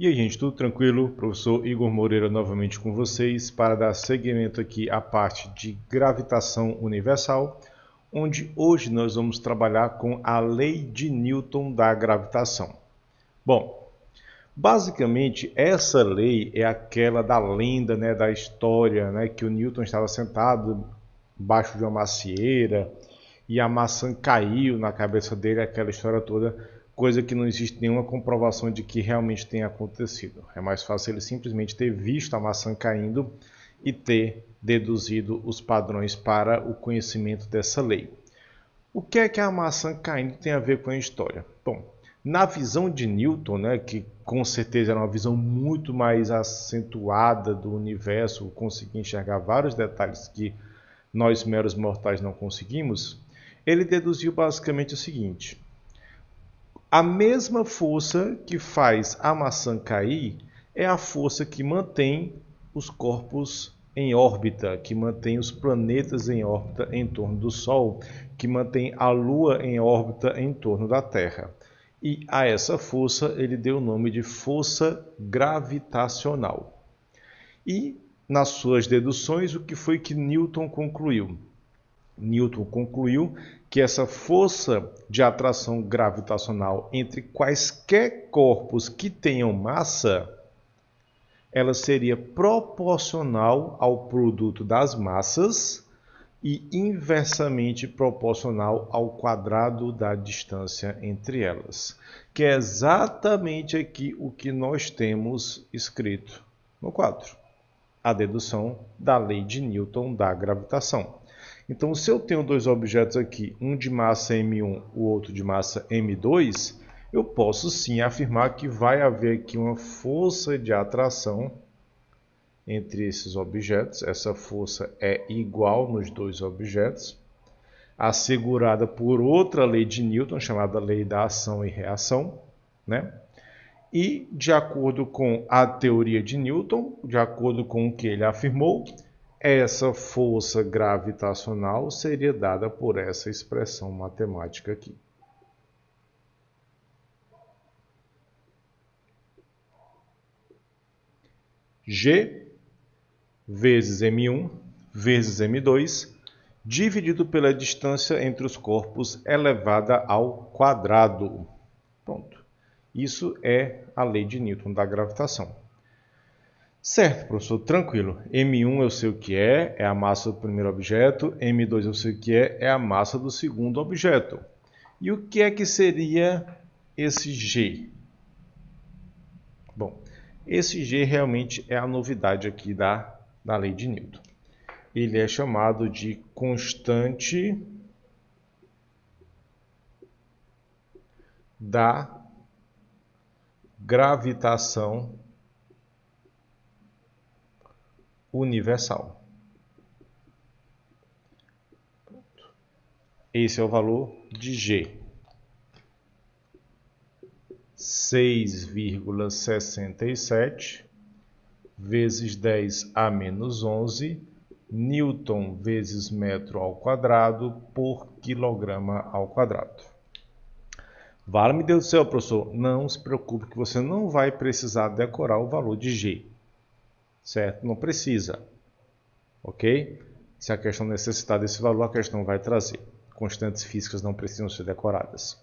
E aí, gente, tudo tranquilo? Professor Igor Moreira novamente com vocês para dar seguimento aqui à parte de gravitação universal, onde hoje nós vamos trabalhar com a lei de Newton da gravitação. Bom, basicamente essa lei é aquela da lenda, da história, que o Newton estava sentado embaixo de uma macieira e a maçã caiu na cabeça dele, aquela história toda. Coisa que não existe nenhuma comprovação de que realmente tenha acontecido. É mais fácil ele simplesmente ter visto a maçã caindo e ter deduzido os padrões para o conhecimento dessa lei. O que é que a maçã caindo tem a ver com a história? Bom, na visão de Newton, que com certeza era uma visão muito mais acentuada do universo, conseguia enxergar vários detalhes que nós meros mortais não conseguimos, ele deduziu basicamente o seguinte: a mesma força que faz a maçã cair é a força que mantém os corpos em órbita, que mantém os planetas em órbita em torno do Sol, que mantém a Lua em órbita em torno da Terra. E a essa força ele deu o nome de força gravitacional. E nas suas deduções, o que foi que Newton concluiu? Newton concluiu que essa força de atração gravitacional entre quaisquer corpos que tenham massa, ela seria proporcional ao produto das massas e inversamente proporcional ao quadrado da distância entre elas, que é exatamente aqui o que nós temos escrito no quadro, a dedução da lei de Newton da gravitação. Então, se eu tenho dois objetos aqui, um de massa m1, o outro de massa m2, eu posso sim afirmar que vai haver aqui uma força de atração entre esses objetos. Essa força é igual nos dois objetos, assegurada por outra lei de Newton, chamada lei da ação e reação, E, de acordo com a teoria de Newton, de acordo com o que ele afirmou, essa força gravitacional seria dada por essa expressão matemática aqui. G vezes m1 vezes m2, dividido pela distância entre os corpos elevada ao quadrado. Pronto. Isso é a lei de Newton da gravitação. Certo, professor, tranquilo. M1 eu sei o que é a massa do primeiro objeto. M2 eu sei o que é a massa do segundo objeto. E o que é que seria esse G? Bom, esse G realmente é a novidade aqui da lei de Newton. Ele é chamado de constante da gravitação universal. Esse é o valor de G. 6,67 vezes 10 a menos 11 Newton vezes metro ao quadrado por quilograma ao quadrado. Vale-me Deus do céu, professor. Não se preocupe que você não vai precisar decorar o valor de G. Certo? Não precisa. Ok? Se a questão necessitar desse valor, a questão vai trazer. Constantes físicas não precisam ser decoradas.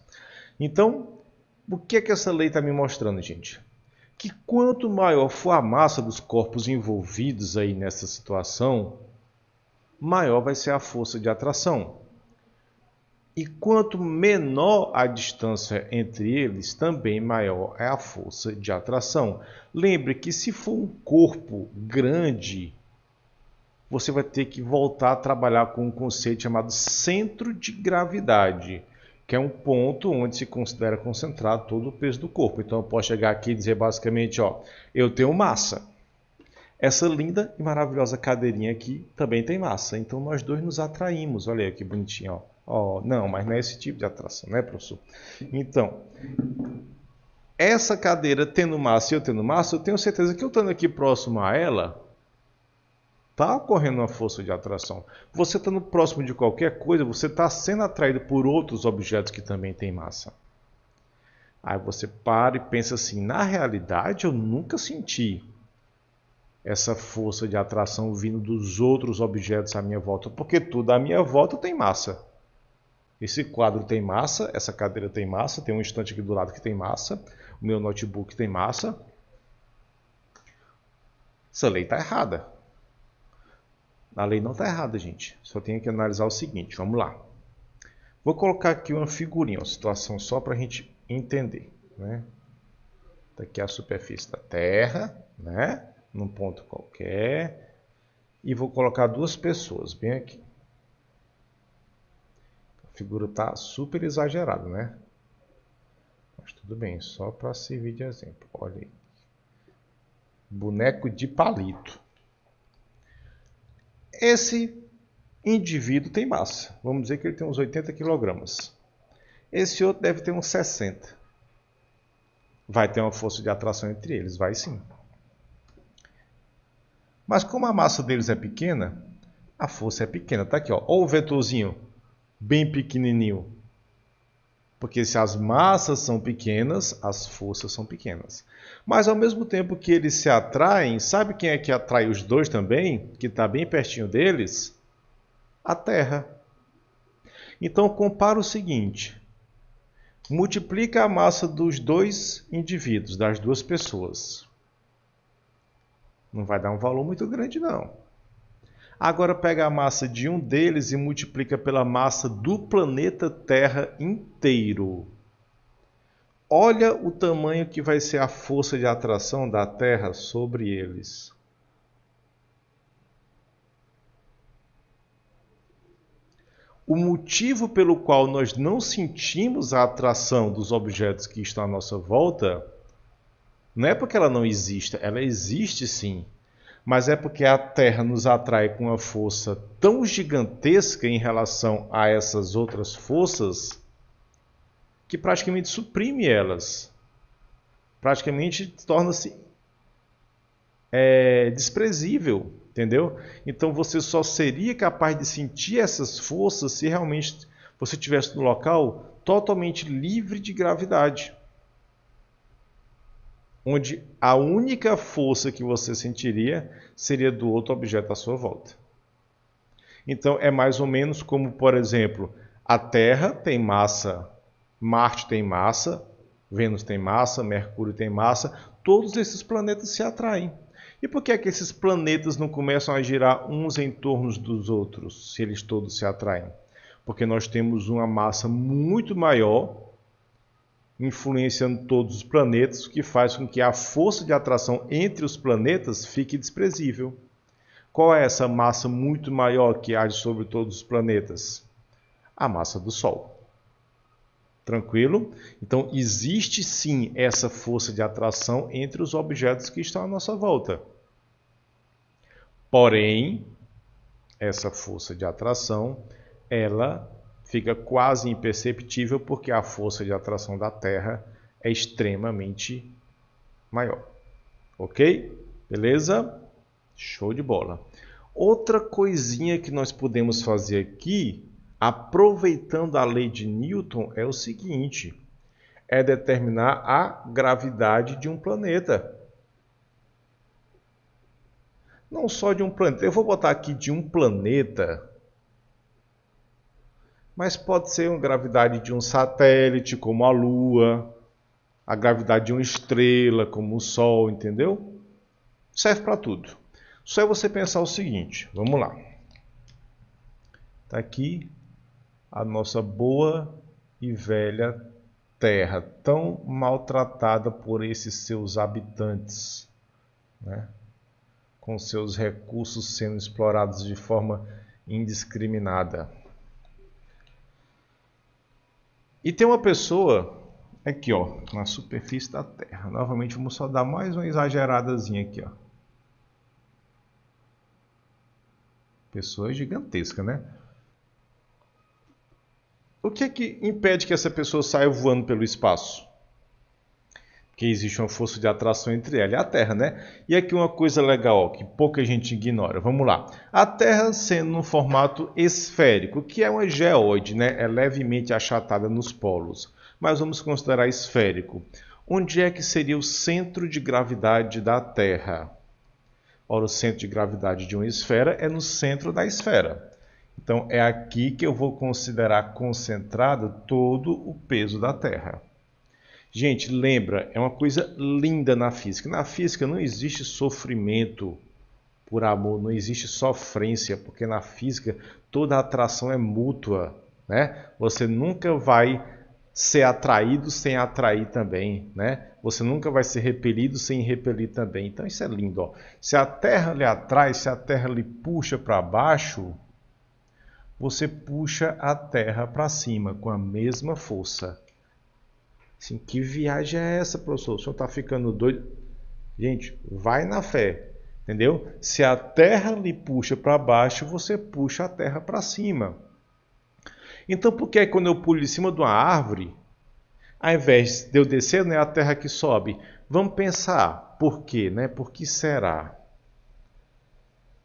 Então, o que é que essa lei está me mostrando, gente? Que quanto maior for a massa dos corpos envolvidos aí nessa situação, maior vai ser a força de atração. E quanto menor a distância entre eles, também maior é a força de atração. Lembre que se for um corpo grande, você vai ter que voltar a trabalhar com um conceito chamado centro de gravidade, que é um ponto onde se considera concentrado todo o peso do corpo. Então eu posso chegar aqui e dizer basicamente, eu tenho massa. Essa linda e maravilhosa cadeirinha aqui também tem massa. Então nós dois nos atraímos. Olha aí que bonitinho. Não, mas não é esse tipo de atração, né, professor? Então, essa cadeira tendo massa e eu tendo massa, eu tenho certeza que eu estando aqui próximo a ela, está ocorrendo uma força de atração. Você estando próximo de qualquer coisa, você está sendo atraído por outros objetos que também têm massa. Aí você para e pensa assim, na realidade eu nunca senti essa força de atração vindo dos outros objetos à minha volta, porque tudo à minha volta tem massa. Esse quadro tem massa, essa cadeira tem massa, tem um estante aqui do lado que tem massa, o meu notebook tem massa. Essa lei está errada. A lei não está errada, gente. Só tem que analisar o seguinte, vamos lá. Vou colocar aqui uma figurinha, uma situação só para a gente entender, né? Tá aqui a superfície da Terra, né? Num ponto qualquer. E vou colocar duas pessoas bem aqui. A figura está super exagerada, né? Mas tudo bem, só para servir de exemplo. Olha aí. Boneco de palito. Esse indivíduo tem massa. Vamos dizer que ele tem uns 80 kg. Esse outro deve ter uns 60. Vai ter uma força de atração entre eles? Vai sim. Mas como a massa deles é pequena, a força é pequena. Tá aqui, ó. Olha o vetorzinho bem pequenininho. Porque se as massas são pequenas, as forças são pequenas. Mas ao mesmo tempo que eles se atraem, sabe quem é que atrai os dois também? Que está bem pertinho deles? A Terra. Então compara o seguinte. Multiplica a massa dos dois indivíduos, das duas pessoas. Não vai dar um valor muito grande, não. Agora pega a massa de um deles e multiplica pela massa do planeta Terra inteiro. Olha o tamanho que vai ser a força de atração da Terra sobre eles. O motivo pelo qual nós não sentimos a atração dos objetos que estão à nossa volta não é porque ela não exista, ela existe sim, mas é porque a Terra nos atrai com uma força tão gigantesca em relação a essas outras forças que praticamente suprime elas. Praticamente torna-se desprezível, entendeu? Então você só seria capaz de sentir essas forças se realmente você estivesse no local totalmente livre de gravidade, onde a única força que você sentiria seria do outro objeto à sua volta. Então é mais ou menos como, por exemplo, a Terra tem massa, Marte tem massa, Vênus tem massa, Mercúrio tem massa, todos esses planetas se atraem. E por que é que esses planetas não começam a girar uns em torno dos outros, se eles todos se atraem? Porque nós temos uma massa muito maior influenciando todos os planetas, o que faz com que a força de atração entre os planetas fique desprezível. Qual é essa massa muito maior que age sobre todos os planetas? A massa do Sol. Tranquilo? Então existe sim essa força de atração entre os objetos que estão à nossa volta. Porém, essa força de atração, ela fica quase imperceptível porque a força de atração da Terra é extremamente maior. Ok? Beleza? Show de bola. Outra coisinha que nós podemos fazer aqui, aproveitando a lei de Newton, é o seguinte: é determinar a gravidade de um planeta. Não só de um planeta. Eu vou botar aqui de um planeta, mas pode ser a gravidade de um satélite, como a Lua, a gravidade de uma estrela, como o Sol, entendeu? Serve para tudo. Só é você pensar o seguinte, vamos lá. Está aqui a nossa boa e velha Terra, tão maltratada por esses seus habitantes, né? Com seus recursos sendo explorados de forma indiscriminada. E tem uma pessoa aqui, ó, na superfície da Terra. Novamente, vamos só dar mais uma exageradazinha aqui, ó. Pessoa gigantesca, né? O que é que impede que essa pessoa saia voando pelo espaço? que existe uma força de atração entre ela e a Terra, né? E aqui uma coisa legal, ó, que pouca gente ignora. Vamos lá. A Terra sendo no formato esférico, que é uma geóide, né? É levemente achatada nos polos, mas vamos considerar esférico. Onde é que seria o centro de gravidade da Terra? Ora, o centro de gravidade de uma esfera é no centro da esfera. Então, é aqui que eu vou considerar concentrado todo o peso da Terra. Gente, lembra, é uma coisa linda na física. Na física não existe sofrimento por amor, não existe sofrência, porque na física toda atração é mútua, né? Você nunca vai ser atraído sem atrair também, né? Você nunca vai ser repelido sem repelir também. Então isso é lindo, ó. Se a Terra lhe atrai, se a Terra lhe puxa para baixo, você puxa a Terra para cima com a mesma força. Assim, que viagem é essa, professor? O senhor está ficando doido? Gente, vai na fé, entendeu? Se a Terra lhe puxa para baixo, você puxa a Terra para cima. Então, por que quando eu pulo em cima de uma árvore, ao invés de eu descer, não é a Terra que sobe? Vamos pensar, por quê, né? Por que será?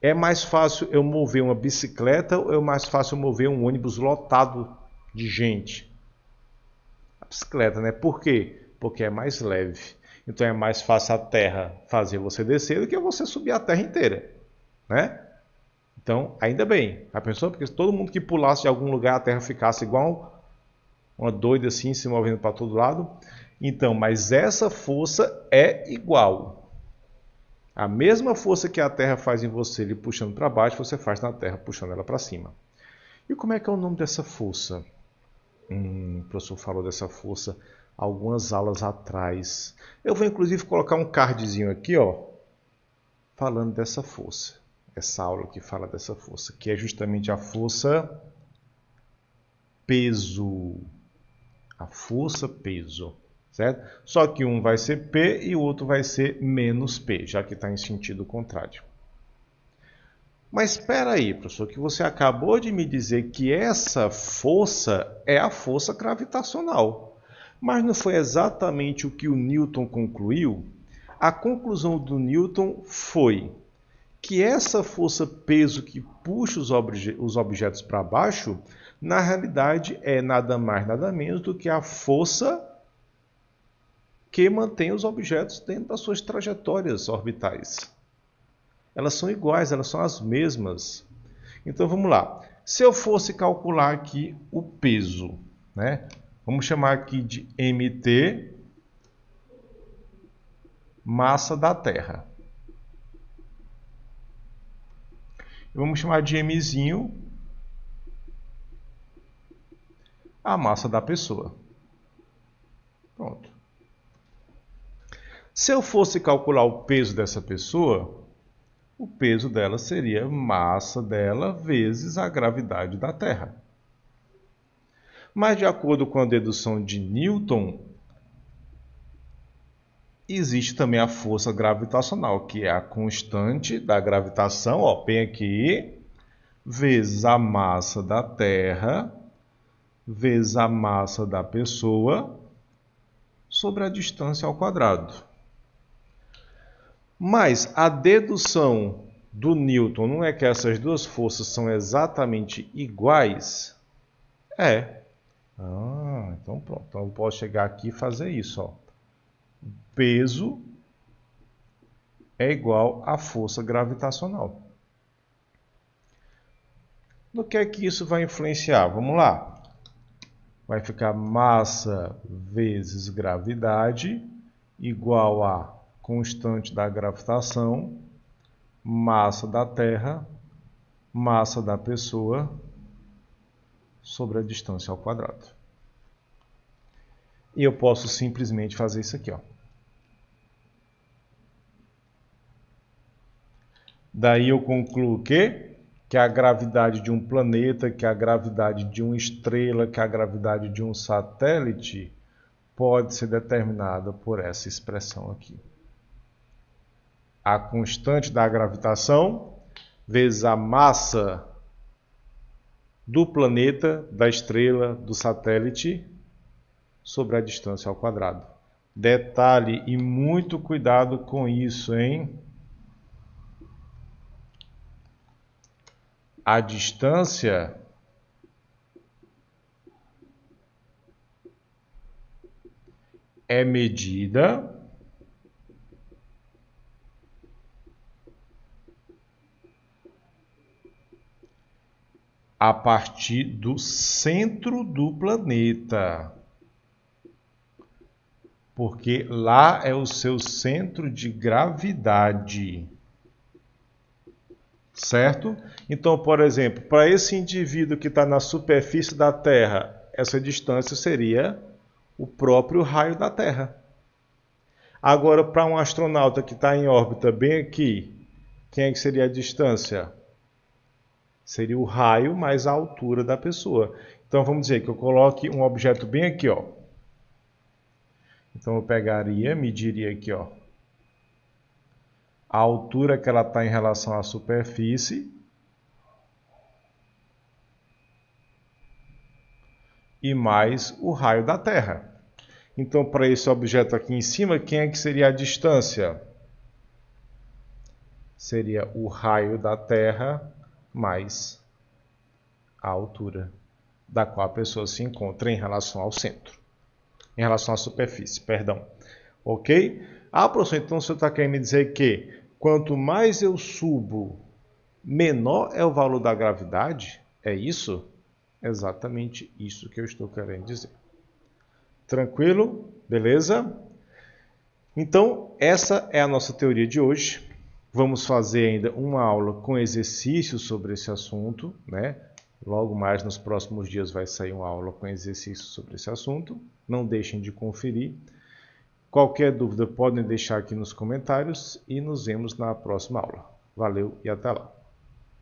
É mais fácil eu mover uma bicicleta ou é mais fácil eu mover um ônibus lotado de gente? A bicicleta, né? Por quê? Porque é mais leve. Então é mais fácil a Terra fazer você descer do que você subir a Terra inteira, né? Então, ainda bem. A pessoa, porque se todo mundo que pulasse de algum lugar a Terra ficasse igual uma doida assim, se movendo para todo lado. Então, mas essa força é igual. A mesma força que a Terra faz em você, lhe puxando para baixo, você faz na Terra, puxando ela para cima. E como é que é o nome dessa força? O professor falou dessa força algumas aulas atrás. Eu vou inclusive colocar um cardzinho aqui, ó, falando dessa força. Essa aula que fala dessa força, que é justamente a força peso. A força peso, certo? Só que um vai ser P e o outro vai ser menos P, já que está em sentido contrário. Mas espera aí, professor, que você acabou de me dizer que essa força é a força gravitacional. Mas não foi exatamente o que o Newton concluiu? A conclusão do Newton foi que essa força peso que puxa os objetos para baixo, na realidade é nada mais, nada menos do que a força que mantém os objetos dentro das suas trajetórias orbitais. Elas são iguais, elas são as mesmas. Então vamos lá. Se eu fosse calcular aqui o peso, né? Vamos chamar aqui de mt, massa da Terra. E vamos chamar de mzinho, a massa da pessoa. Pronto. Se eu fosse calcular o peso dessa pessoa, o peso dela seria massa dela vezes a gravidade da Terra. Mas de acordo com a dedução de Newton, existe também a força gravitacional, que é a constante da gravitação, ó, bem aqui, vezes a massa da Terra, vezes a massa da pessoa, sobre a distância ao quadrado. Mas a dedução do Newton não é que essas duas forças são exatamente iguais? É. Então pronto. Então eu posso chegar aqui e fazer isso, ó. Peso é igual à força gravitacional. No que é que isso vai influenciar? Vamos lá. Vai ficar massa vezes gravidade igual a constante da gravitação, massa da Terra, massa da pessoa, sobre a distância ao quadrado. E eu posso simplesmente fazer isso aqui, ó. Daí eu concluo o quê? Que a gravidade de um planeta, que a gravidade de uma estrela, que a gravidade de um satélite pode ser determinada por essa expressão aqui. A constante da gravitação vezes a massa do planeta, da estrela, do satélite, sobre a distância ao quadrado. Detalhe e muito cuidado com isso, hein? A distância é medida a partir do centro do planeta, porque lá é o seu centro de gravidade, certo? Então, por exemplo, para esse indivíduo que está na superfície da Terra, essa distância seria o próprio raio da Terra. Agora, para um astronauta que está em órbita bem aqui, quem é que seria a distância? Seria o raio mais a altura da pessoa. Então vamos dizer que eu coloque um objeto bem aqui, ó. Então eu pegaria, mediria aqui, ó, a altura que ela está em relação à superfície e mais o raio da Terra. Então, para esse objeto aqui em cima, quem é que seria a distância? Seria o raio da Terra mais a altura da qual a pessoa se encontra em relação ao centro. Em relação à superfície, perdão. Ok? Ah, professor, então você está querendo me dizer que quanto mais eu subo, menor é o valor da gravidade? É isso? Exatamente isso que eu estou querendo dizer. Tranquilo? Beleza? Então, essa é a nossa teoria de hoje. Vamos fazer ainda uma aula com exercícios sobre esse assunto, né? Logo mais nos próximos dias vai sair uma aula com exercícios sobre esse assunto. Não deixem de conferir. Qualquer dúvida podem deixar aqui nos comentários e nos vemos na próxima aula. Valeu e até lá!